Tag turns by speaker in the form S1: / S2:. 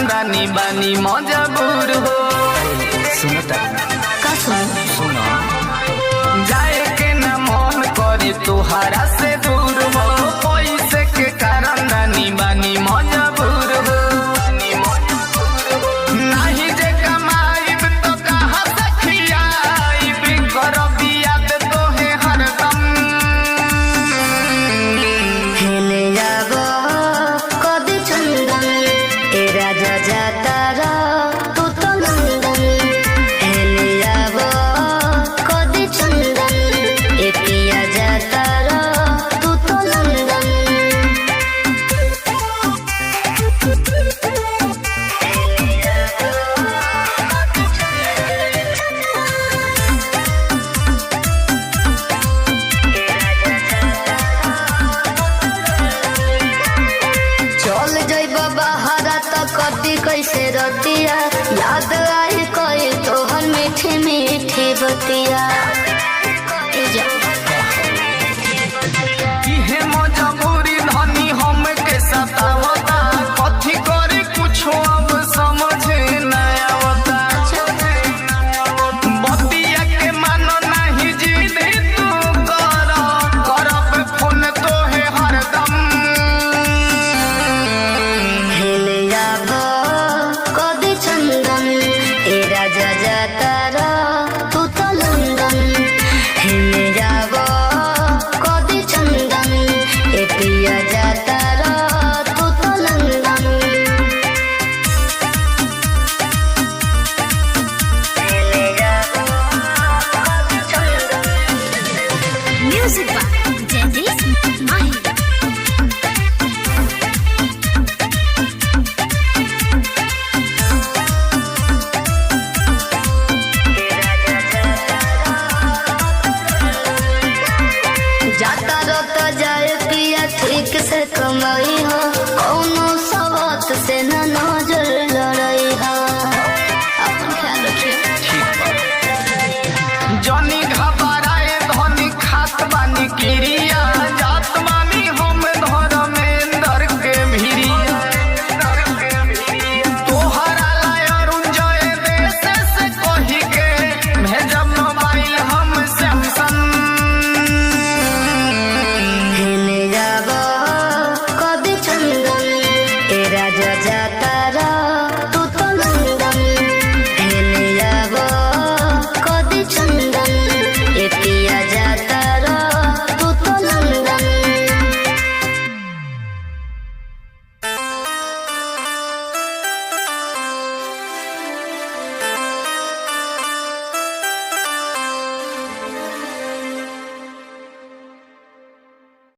S1: खानदानी बानी मजबूर हो। सुनो सुनो जाए के न मन करे तुहारा से दूर हो, पैसे के कारण दानी बानी मजबूर हो। नहीं जे कमाईब तो कहाँ से खियाईब, करब याद तोहे हरदम।
S2: हेले जाबो कदी चंदन ए राजा जाता रा तू तो लंदन। हेले जाबो कदी चंदन ए पिया जाता रा तू तो लंदन। चल जइब बहरा त कदी कैसे रतिया, याद आई कई तोहर मीठी मीठी बतिया।
S1: इहे मजबूरी धनी हमके सतावता, कथी करी कुछो अब समझ न आवता। बतिया के मानो नहीं जिद तू कर, करब फोन तोहे हरदम।
S2: हेले जाबो कदी चंदन ए राजा जाता रा तू तो लंदन। हेले जाबो कदी चंदन ए पिया जाता रा तू तो लंदन। हेले जाबो कदी चंदन।
S3: Music by Jadis Mahir.
S2: जाता रो तो जाए पिया ठीक से कमाई हो, कौनो सवात से न नजर